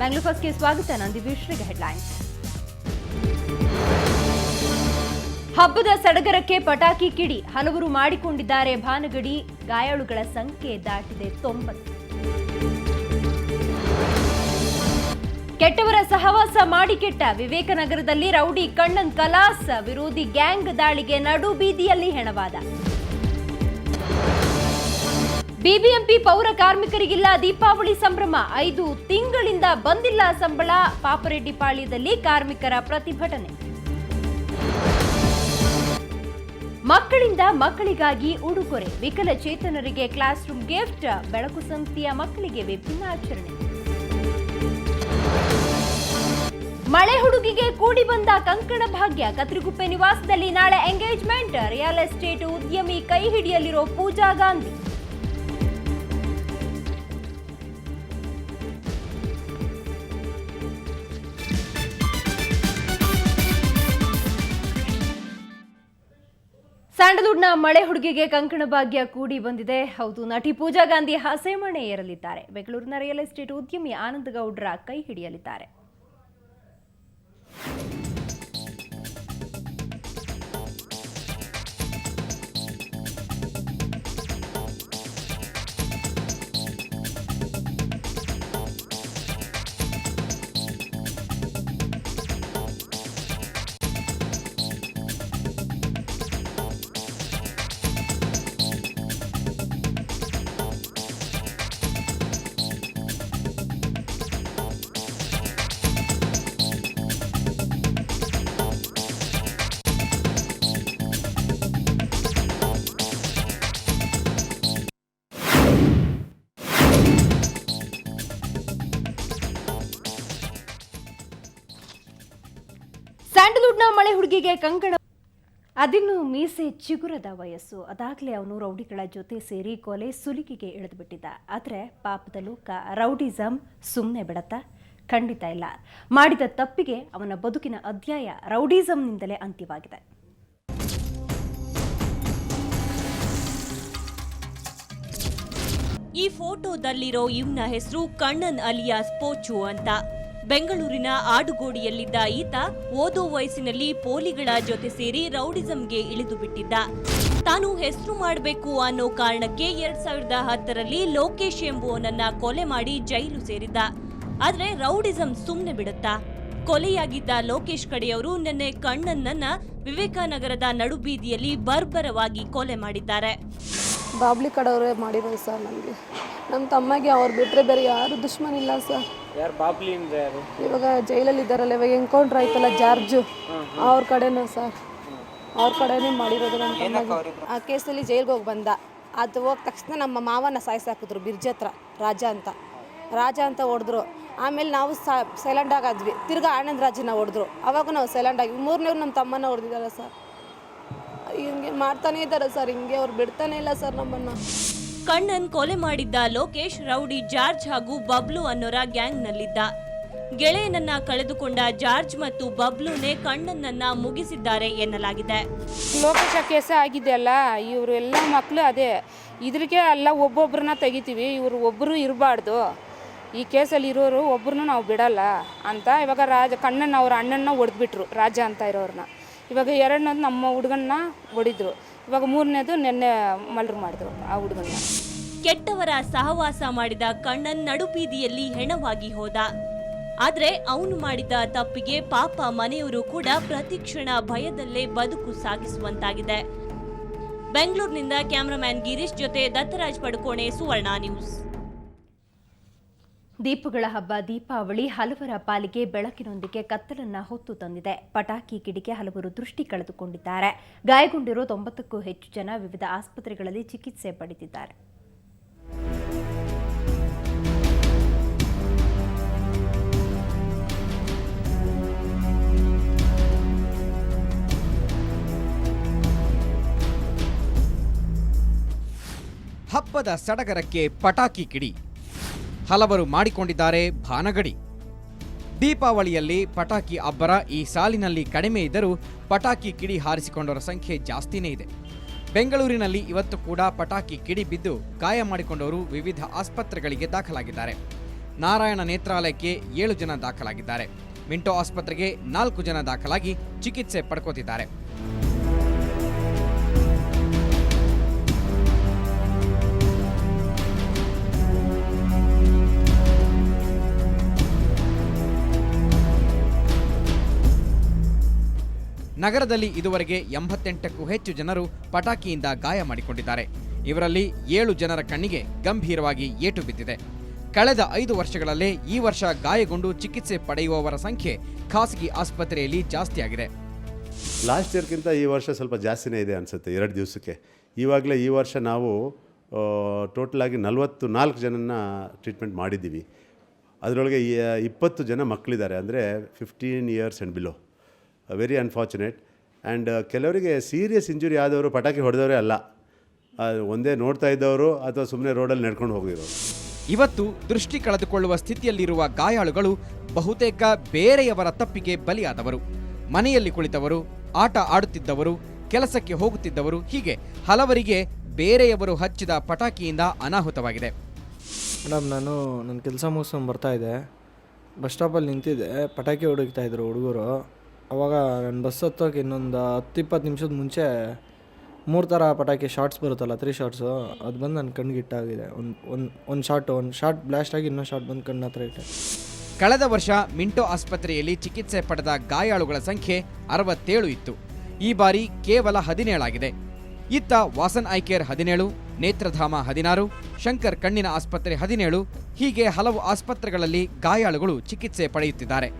ಬ್ಯಾಂಗ್ಳೂರ್ ಫಸ್ಟ್ಗೆ ಸ್ವಾಗತ. ನಾನು ದಿವ್ಯಶ್ರೀ. ಹೆಡ್ಲೈನ್ಸ್. ಹಬ್ಬದ ಸಡಗರಕ್ಕೆ ಪಟಾಕಿ ಕಿಡಿ, ಹಲವರು ಮಾಡಿಕೊಂಡಿದ್ದಾರೆ ಭಾನಗಡಿ. ಗಾಯಾಳುಗಳ ಸಂಖ್ಯೆ ದಾಟಿದೆ 90. ಕೆಟ್ಟವರ ಸಹವಾಸ ಮಾಡಿ ಕೆಟ್ಟ, ವಿವೇಕನಗರದಲ್ಲಿ ರೌಡಿ ಕಣ್ಣನ್ ಕಲಾಸ್. ವಿರೋಧಿ ಗ್ಯಾಂಗ್ ದಾಳಿಗೆ ನಡು ಬೀದಿಯಲ್ಲಿ ಹೆಣವಾದ. ಬಿಬಿಎಂಪಿ ಪೌರ ಕಾರ್ಮಿಕರಿಗಿಲ್ಲ ದೀಪಾವಳಿ ಸಂಭ್ರಮ, 5 ತಿಂಗಳಿಂದ ಬಂದಿಲ್ಲ ಸಂಬಳ. ಪಾಪರೆಡ್ಡಿಪಾಳ್ಯದಲ್ಲಿ ಕಾರ್ಮಿಕರ ಪ್ರತಿಭಟನೆ. ಮಕ್ಕಳಿಂದ ಮಕ್ಕಳಿಗಾಗಿ ಉಡುಗೊರೆ, ವಿಕಲಚೇತನರಿಗೆ ಕ್ಲಾಸ್ ರೂಮ್ ಗಿಫ್ಟ್. ಬೆಳಕು ಸಂಸ್ಥೆಯ ಮಕ್ಕಳಿಗೆ ವಿಭಿನ್ನ ಆಚರಣೆ. ಮಳೆ ಹುಡುಗಿಗೆ ಕೂಡಿ ಬಂದ ಕಂಕಣ ಭಾಗ್ಯ, ಕತ್ರಿಗುಪ್ಪೆ ನಿವಾಸದಲ್ಲಿ ನಾಳೆ ಎಂಗೇಜ್ಮೆಂಟ್. ರಿಯಲ್ ಎಸ್ಟೇಟ್ ಉದ್ಯಮಿ ಕೈ ಹಿಡಿಯಲಿರೋ ಪೂಜಾ ಗಾಂಧಿ. ಸ್ಯಾಂಡಲ್ವುಡ್ನ ಮಳೆ ಹುಡುಗಿಗೆ ಕಂಕಣ ಭಾಗ್ಯ ಕೂಡಿ ಬಂದಿದೆ. ಹೌದು, ನಟಿ ಪೂಜಾ ಗಾಂಧಿ ಹಸೆಮಣೆ ಏರಲಿದ್ದಾರೆ. ಬೆಂಗಳೂರಿನ ರಿಯಲ್ ಎಸ್ಟೇಟ್ ಉದ್ಯಮಿ ಆನಂದ್ ಗೌಡ್ರ ಕೈ ಹಿಡಿಯಲಿದ್ದಾರೆ. ಸ್ಯಾಂಡಲ್ವುಡ್ನ ಮಳೆ ಹುಡುಗಿಗೆ ಕಂಕಣ, ಅದಿನ್ನು ಮೀಸೆ ಚಿಗುರದ ವಯಸ್ಸು. ಅದಾಗಲೇ ಅವನು ರೌಡಿಗಳ ಜೊತೆ ಸೇರಿ ಕೊಲೆ ಸುಲಿಗೆಗೆ ಇಳಿದುಬಿಟ್ಟಿದ್ದ. ಆದರೆ ಪಾಪದ ಲೋಕ ರೌಡಿಸಂ ಸುಮ್ಮನೆ ಬಿಡತ್ತಾ? ಖಂಡಿತ ಇಲ್ಲ. ಮಾಡಿದ ತಪ್ಪಿಗೆ ಅವನ ಬದುಕಿನ ಅಧ್ಯಾಯ ರೌಡಿಸಂನಿಂದಲೇ ಅಂತ್ಯವಾಗಿದೆ. ಈ ಫೋಟೋದಲ್ಲಿರೋ ಇವನ ಹೆಸರು ಕಣ್ಣನ್ ಅಲಿಯಾಸ್ ಪೋಚು ಅಂತ. ಬೆಂಗಳೂರಿನ ಆಡುಗೋಡಿಯಲ್ಲಿದ್ದ ಈತ ಓದೋ ವಯಸ್ಸಿನಲ್ಲಿ ಪೋಲಿಗಳ ಜೊತೆ ಸೇರಿ ರೌಡಿಸಂಗೆ ಇಳಿದು ಬಿಟ್ಟಿದ್ದ. ತಾನು ಹೆಸರು ಮಾಡಬೇಕು ಅನ್ನೋ ಕಾರಣಕ್ಕೆ 2010ರಲ್ಲಿ ಲೋಕೇಶ್ ಎಂಬುವನನ್ನ ಕೊಲೆ ಮಾಡಿ ಜೈಲು ಸೇರಿದ್ದ. ಆದ್ರೆ ರೌಡಿಸಂ ಸುಮ್ನೆ ಬಿಡುತ್ತಾ? ಕೊಲೆಯಾಗಿದ್ದ ಲೋಕೇಶ್ ಕಡೆಯವರು ನಿನ್ನೆ ಕಣ್ಣನ್ನನ್ನ ವಿವೇಕನಗರದ ನಡುಬೀದಿಯಲ್ಲಿ ಬರ್ಬರವಾಗಿ ಕೊಲೆ ಮಾಡಿದ್ದಾರೆ. ಬಾಬ್ಲಿ ಕಡೆಯವರೇ ಮಾಡಿರೋದು ಸರ್. ನನಗೆ ನಮ್ಮ ತಮ್ಮಗೆ ಅವ್ರು ಬಿಟ್ಟರೆ ಬೇರೆ ಯಾರು ದುಶ್ಮನ್ ಇಲ್ಲ ಸರ್. ಯಾರು ಬಾಬ್ಲಿ ಅಂದ್ರೆ ಯಾರು? ಇವಾಗ ಜೈಲಲ್ಲಿ ಇದ್ದಾರಲ್ಲ, ಇವಾಗ ಎನ್ಕೌಂಟ್ರ್ ಆಯ್ತಲ್ಲ ಜಾರ್ಜು, ಅವ್ರ ಕಡೆನೂ ಸರ್, ಅವ್ರ ಕಡೆನೇ ಮಾಡಿರೋದು. ನಮ್ಮ ತಮ್ಮಗೆ ಆ ಕೇಸಲ್ಲಿ ಜೈಲಿಗೆ ಹೋಗಿ ಬಂದ. ಅದು ಹೋದ ತಕ್ಷಣ ನಮ್ಮ ಮಾವನ ಸಾಯಿಸಾಕಿದ್ರು ಬಿರ್ಜಿ ಹತ್ರ. ರಾಜ ಅಂತ ಹೊಡೆದ್ರು. ಆಮೇಲೆ ನಾವು ಸೈಲೆಂಟ್ ಆಗಾದ್ವಿ. ತಿರ್ಗಾ ಆನಂದ್ ರಾಜನ ಹೊಡೆದ್ರು. ಅವಾಗ ನಾವು ಸೈಲೆಂಟ್ ಆಗಿ 3ನೇವ್ರು ನಮ್ಮ ತಮ್ಮನ ಹೊಡೆದಿದ್ದಾರೆ ಸರ್. ಹಿಂಗೆ ಮಾಡ್ತಾನೆ ಇದ್ದಾರೆ ಸರ್. ಹಿಂಗೆ ಅವ್ರು ಬಿಡ್ತಾನೆ ಇಲ್ಲ ಸರ್ ನಮ್ಮನ್ನ. ಕಣ್ಣನ್ ಕೊಲೆ ಮಾಡಿದ್ದ ಲೋಕೇಶ್ ರೌಡಿ ಜಾರ್ಜ್ ಹಾಗೂ ಬಬ್ಲು ಅನ್ನೋರ ಗ್ಯಾಂಗ್ನಲ್ಲಿದ್ದ. ಗೆಳೆಯನನ್ನ ಕಳೆದುಕೊಂಡ ಜಾರ್ಜ್ ಮತ್ತು ಬಬ್ಲುನೇ ಕಣ್ಣನನ್ನ ಮುಗಿಸಿದ್ದಾರೆ ಎನ್ನಲಾಗಿದೆ. ಲೋಕೇಶ ಕೇಸ ಆಗಿದೆಯಲ್ಲ, ಇವರು ಎಲ್ಲ ಮಕ್ಕಳು ಅದೇ ಇದ್ರಿಗೆ ಎಲ್ಲ ಒಬ್ಬೊಬ್ರನ್ನ ತೆಗಿತೀವಿ, ಇವರು ಒಬ್ಬರು ಇರಬಾರ್ದು, ಈ ಕೇಸಲ್ಲಿ ಇರೋರು ಒಬ್ಬರನ್ನ ನಾವು ಬಿಡಲ್ಲ ಅಂತ ಇವಾಗ ಕಣ್ಣನ್ ಅವ್ರ ಅಣ್ಣನ ಹೊಡೆದ್ಬಿಟ್ರು. ರಾಜ ಅಂತ ಇರೋರನ್ನ. ಇವಾಗ 2ನೇದು ನಮ್ಮ ಹುಡುಗನ್ನ ಹೊಡಿದ್ರು. ಇವಾಗ 3ನೇದು ನಿನ್ನೆ ಮಲ್ರು ಮಾಡಿದ್ರು ಆ ಹುಡುಗನ್ನ. ಕೆಟ್ಟವರ ಸಹವಾಸ ಮಾಡಿದ ಕಣ್ಣನ್ ನಡುಬೀದಿಯಲ್ಲಿ ಹೆಣವಾಗಿ ಹೋದ. ಆದ್ರೆ ಅವನು ಮಾಡಿದ ತಪ್ಪಿಗೆ ಪಾಪ ಮನೆಯವರು ಕೂಡ ಪ್ರತಿಕ್ಷಣ ಭಯದಲ್ಲೇ ಬದುಕು ಸಾಗಿಸುವಂತಾಗಿದೆ. ಬೆಂಗಳೂರಿನಿಂದ ಕ್ಯಾಮರಾಮ್ಯಾನ್ ಗಿರೀಶ್ ಜೊತೆ ದತ್ತರಾಜ್ ಪಡುಕೋಣೆ, ಸುವರ್ಣ ನ್ಯೂಸ್. ದೀಪಗಳ ಹಬ್ಬ ದೀಪಾವಳಿ ಹಲವರ ಪಾಲಿಗೆ ಬೆಳಕಿನೊಂದಿಗೆ ಕತ್ತಲನ್ನ ಹೊತ್ತು ತಂದಿದೆ. ಪಟಾಕಿ ಕಿಡಿಗೆ ಹಲವರು ದೃಷ್ಟಿ ಕಳೆದುಕೊಂಡಿದ್ದಾರೆ. ಗಾಯಗೊಂಡಿರೋ 90ಕ್ಕೂ ಹೆಚ್ಚು ಜನ ವಿವಿಧ ಆಸ್ಪತ್ರೆಗಳಲ್ಲಿ ಚಿಕಿತ್ಸೆ ಪಡೆದಿದ್ದಾರೆ. ಹಬ್ಬದ ಸಡಗರಕ್ಕೆ ಪಟಾಕಿ ಕಿಡಿ, ಹಲವರು ಮಾಡಿಕೊಂಡಿದ್ದಾರೆ ಭಾನಗಡಿ. ದೀಪಾವಳಿಯಲ್ಲಿ ಪಟಾಕಿ ಅಬ್ಬರ ಈ ಸಾಲಿನಲ್ಲಿ ಕಡಿಮೆ ಇದ್ದರೂ ಪಟಾಕಿ ಕಿಡಿ ಹಾರಿಸಿಕೊಂಡವರ ಸಂಖ್ಯೆ ಜಾಸ್ತಿನೇ ಇದೆ. ಬೆಂಗಳೂರಿನಲ್ಲಿ ಇವತ್ತು ಕೂಡ ಪಟಾಕಿ ಕಿಡಿ ಬಿದ್ದು ಗಾಯ ಮಾಡಿಕೊಂಡವರು ವಿವಿಧ ಆಸ್ಪತ್ರೆಗಳಿಗೆ ದಾಖಲಾಗಿದ್ದಾರೆ. ನಾರಾಯಣ ನೇತ್ರಾಲಯಕ್ಕೆ 7 ಜನ ದಾಖಲಾಗಿದ್ದಾರೆ. ಮಿಂಟೋ ಆಸ್ಪತ್ರೆಗೆ 4 ಜನ ದಾಖಲಾಗಿ ಚಿಕಿತ್ಸೆ ಪಡ್ಕೋತಿದ್ದಾರೆ. ನಗರದಲ್ಲಿ ಇದುವರೆಗೆ 88ಕ್ಕೂ ಹೆಚ್ಚು ಜನರು ಪಟಾಕಿಯಿಂದ ಗಾಯ ಮಾಡಿಕೊಂಡಿದ್ದಾರೆ. ಇವರಲ್ಲಿ 7 ಜನರ ಕಣ್ಣಿಗೆ ಗಂಭೀರವಾಗಿ ಏಟು ಬಿದ್ದಿದೆ. ಕಳೆದ 5 ವರ್ಷಗಳಲ್ಲೇ ಈ ವರ್ಷ ಗಾಯಗೊಂಡು ಚಿಕಿತ್ಸೆ ಪಡೆಯುವವರ ಸಂಖ್ಯೆ ಖಾಸಗಿ ಆಸ್ಪತ್ರೆಯಲ್ಲಿ ಜಾಸ್ತಿಯಾಗಿದೆ. ಲಾಸ್ಟ್ ಇಯರ್ಗಿಂತ ಈ ವರ್ಷ ಸ್ವಲ್ಪ ಜಾಸ್ತಿನೇ ಇದೆ ಅನಿಸುತ್ತೆ 2 ದಿವಸಕ್ಕೆ. ಇವಾಗಲೇ ಈ ವರ್ಷ ನಾವು ಟೋಟಲಾಗಿ 44 ಜನನ ಟ್ರೀಟ್ಮೆಂಟ್ ಮಾಡಿದ್ದೀವಿ. ಅದರೊಳಗೆ 20 ಜನ ಮಕ್ಕಳಿದ್ದಾರೆ, ಅಂದರೆ 15 years and below. Very unfortunate. And ಕೆಲವರಿಗೆ ಸೀರಿಯಸ್ ಇಂಜುರಿ ಆದವರು ಪಟಾಕಿ ಹೊಡೆದವರೇ ಅಲ್ಲ, ಒಂದೇ ನೋಡ್ತಾ ಇದ್ದವರು ಅಥವಾ ಸುಮ್ಮನೆ ರೋಡಲ್ಲಿ ನಡ್ಕೊಂಡು ಹೋಗಿರೋರು. ಇವತ್ತು ದೃಷ್ಟಿ ಕಳೆದುಕೊಳ್ಳುವ ಸ್ಥಿತಿಯಲ್ಲಿರುವ ಗಾಯಾಳುಗಳು ಬಹುತೇಕ ಬೇರೆಯವರ ತಪ್ಪಿಗೆ ಬಲಿಯಾದವರು. ಮನೆಯಲ್ಲಿ ಕುಳಿತವರು, ಆಟ ಆಡುತ್ತಿದ್ದವರು, ಕೆಲಸಕ್ಕೆ ಹೋಗುತ್ತಿದ್ದವರು, ಹೀಗೆ ಹಲವರಿಗೆ ಬೇರೆಯವರು ಹಚ್ಚಿದ ಪಟಾಕಿಯಿಂದ ಅನಾಹುತವಾಗಿದೆ. ಮೇಡಮ್, ನನ್ನ ಕೆಲಸ ಮುಗಿಸ್ಕೊಂಡು ಬರ್ತಾಯಿದ್ದೆ. ಬಸ್ ಸ್ಟಾಪಲ್ಲಿ ನಿಂತಿದ್ದೆ, ಪಟಾಕಿ ಹೊಡಿತಾಯಿದ್ರು ಹುಡುಗರು. ಅವಾಗ ನನ್ನ ಬಸ್ ಹತ್ತೋಕೆ ಇನ್ನೊಂದು 10-20 ನಿಮಿಷದ ಮುಂಚೆ 3 ಥರ ಪಟಾಕಿ ಶಾರ್ಟ್ಸ್ ಬರುತ್ತಲ್ಲ, 3 ಶಾರ್ಟ್ಸು, ಅದು ಬಂದು ನನ್ನ ಕಣ್ಣಿಗೆ ಇಟ್ಟಾಗಿದೆ. ಒಂದು ಶಾರ್ಟ್ ಬ್ಲಾಸ್ಟ್ ಆಗಿ ಇನ್ನೊಂದು ಶಾರ್ಟ್ ಬಂದು ಕಣ್ಣು ಹತ್ರ ಇಟ್ಟೆ. ಕಳೆದ ವರ್ಷ ಮಿಂಟೋ ಆಸ್ಪತ್ರೆಯಲ್ಲಿ ಚಿಕಿತ್ಸೆ ಪಡೆದ ಗಾಯಾಳುಗಳ ಸಂಖ್ಯೆ 67 ಇತ್ತು. ಈ ಬಾರಿ ಕೇವಲ 17 ಆಗಿದೆ. ಇತ್ತ ವಾಸನ್ ಐ ಕೇರ್ 17, ನೇತ್ರಧಾಮ 16, ಶಂಕರ್ ಕಣ್ಣಿನ ಆಸ್ಪತ್ರೆ 17, ಹೀಗೆ ಹಲವು ಆಸ್ಪತ್ರೆಗಳಲ್ಲಿ ಗಾಯಾಳುಗಳು ಚಿಕಿತ್ಸೆ ಪಡೆಯುತ್ತಿದ್ದಾರೆ.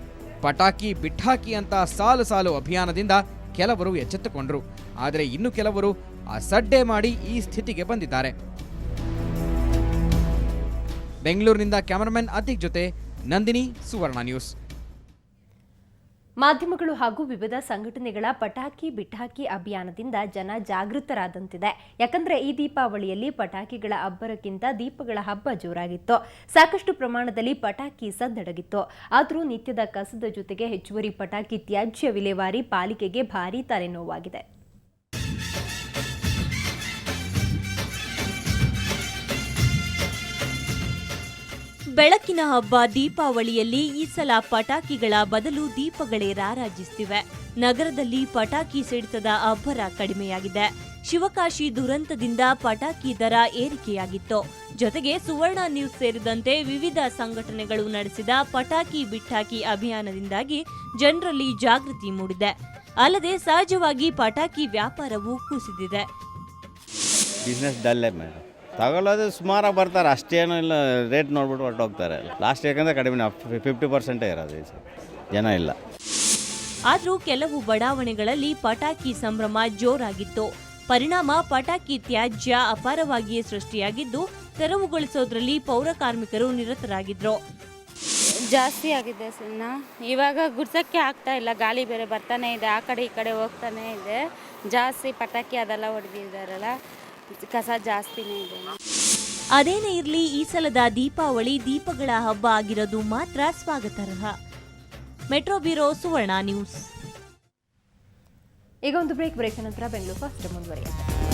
ಪಟಾಕಿ ಬಿಟ್ಟಾಕಿ ಅಂತ ಸಾಲು ಸಾಲು ಅಭಿಯಾನದಿಂದ ಕೆಲವರು ಎಚ್ಚೆತ್ತುಕೊಂಡರು. ಆದರೆ ಇನ್ನು ಕೆಲವರು ಅಸಡ್ಡೆ ಮಾಡಿ ಈ ಸ್ಥಿತಿಗೆ ಬಂದಿದ್ದಾರೆ. ಬೆಂಗಳೂರಿನಿಂದ ಕ್ಯಾಮರಾಮನ್ ಅತಿಕ್ ಜೊತೆ ನಂದಿನಿ, ಸುವರ್ಣ ನ್ಯೂಸ್. ಮಾಧ್ಯಮಗಳು ಹಾಗೂ ವಿವಿಧ ಸಂಘಟನೆಗಳ ಪಟಾಕಿ ಬಿಟ್ಟಾಕಿ ಅಭಿಯಾನದಿಂದ ಜನ ಜಾಗೃತರಾದಂತಿದೆ. ಯಾಕಂದ್ರೆ ಈ ದೀಪಾವಳಿಯಲ್ಲಿ ಪಟಾಕಿಗಳ ಅಬ್ಬರಕ್ಕಿಂತ ದೀಪಗಳ ಹಬ್ಬ ಜೋರಾಗಿತ್ತು. ಸಾಕಷ್ಟು ಪ್ರಮಾಣದಲ್ಲಿ ಪಟಾಕಿ ಸದ್ದಡಗಿತ್ತು. ಆದರೂ ನಿತ್ಯದ ಕಸದ ಜೊತೆಗೆ ಹೆಚ್ಚುವರಿ ಪಟಾಕಿ ತ್ಯಾಜ್ಯ ವಿಲೇವಾರಿ ಪಾಲಿಕೆಗೆ ಭಾರೀ ತಲೆನೋವಾಗಿದೆ. ಬೆಳಕಿನ ಹಬ್ಬ ದೀಪಾವಳಿಯಲ್ಲಿ ಈ ಸಲ ಪಟಾಕಿಗಳ ಬದಲು ದೀಪಗಳೇ ರಾರಾಜಿಸುತ್ತಿವೆ. ನಗರದಲ್ಲಿ ಪಟಾಕಿ ಸಿಡಿತದ ಅಬ್ಬರ ಕಡಿಮೆಯಾಗಿದೆ. ಶಿವಕಾಶಿ ದುರಂತದಿಂದ ಪಟಾಕಿ ದರ ಏರಿಕೆಯಾಗಿತ್ತು. ಜೊತೆಗೆ ಸುವರ್ಣ ನ್ಯೂಸ್ ಸೇರಿದಂತೆ ವಿವಿಧ ಸಂಘಟನೆಗಳು ನಡೆಸಿದ ಪಟಾಕಿ ಬಿಟ್ಟಾಕಿ ಅಭಿಯಾನದಿಂದಾಗಿ ಜನರಲ್ಲಿ ಜಾಗೃತಿ ಮೂಡಿದೆ. ಅಲ್ಲದೆ ಸಹಜವಾಗಿ ಪಟಾಕಿ ವ್ಯಾಪಾರವೂ ಕುಸಿದಿದೆ. ಬಿಸ್ನೆಸ್ ಡಲ್ಲೇ ಮೇಡಮ್, ತಗೊಳ್ಳೋದು ಸುಮಾರಾಗಿ ಬರ್ತಾರೆ, ಅಷ್ಟೇನೂ ಇಲ್ಲ, ರೇಟ್ ನೋಡ್ಬಿಟ್ಟು ಹೊರಟೋಗ್ತಾರೆ. ಲಾಸ್ಟ್ ಯಾಕಂದರೆ ಕಡಿಮೆ 50% ಇರೋದು, ಜನ ಇಲ್ಲ. ಆದರೂ ಕೆಲವು ಬಡಾವಣೆಗಳಲ್ಲಿ ಪಟಾಕಿ ಸಂಭ್ರಮ ಜೋರಾಗಿತ್ತು. ಪರಿಣಾಮ ಪಟಾಕಿ ತ್ಯಾಜ್ಯ ಅಪಾರವಾಗಿಯೇ ಸೃಷ್ಟಿಯಾಗಿದ್ದು ತೆರವುಗೊಳಿಸೋದ್ರಲ್ಲಿ ಪೌರ ಕಾರ್ಮಿಕರು ನಿರತರಾಗಿದ್ರು. ಜಾಸ್ತಿ ಆಗಿದೆ ಸುಣ್ಣ. ಇವಾಗ ಗುಡ್ಸೋಕ್ಕೆ ಆಗ್ತಾ ಇಲ್ಲ, ಗಾಳಿ ಬೇರೆ ಬರ್ತಾನೆ ಇದೆ, ಆ ಕಡೆ ಈ ಕಡೆ ಹೋಗ್ತಾನೆ ಇದೆ. ಜಾಸ್ತಿ ಪಟಾಕಿ ಅದೆಲ್ಲ ಹೊಡೆದಿದ್ದಾರಲ್ಲ, ಕಸ ಜಾಸ್ತಿನೇ ಇದೆ. ಅದೇನೇ ಇರಲಿ, ಈ ಸಲದ ದೀಪಾವಳಿ ದೀಪಗಳ ಹಬ್ಬ ಆಗಿರೋದು ಮಾತ್ರ ಸ್ವಾಗತಾರ್ಹ. ಮೆಟ್ರೋ ಬ್ಯೂರೋ, ಸುವರ್ಣ ನ್ಯೂಸ್. ಈಗ ಒಂದು ಬ್ರೇಕ್ ನಂತರ ಬೆಂಗಳೂರು ಫಸ್ಟ್ ಮುಂದುವರಿಯುತ್ತೆ.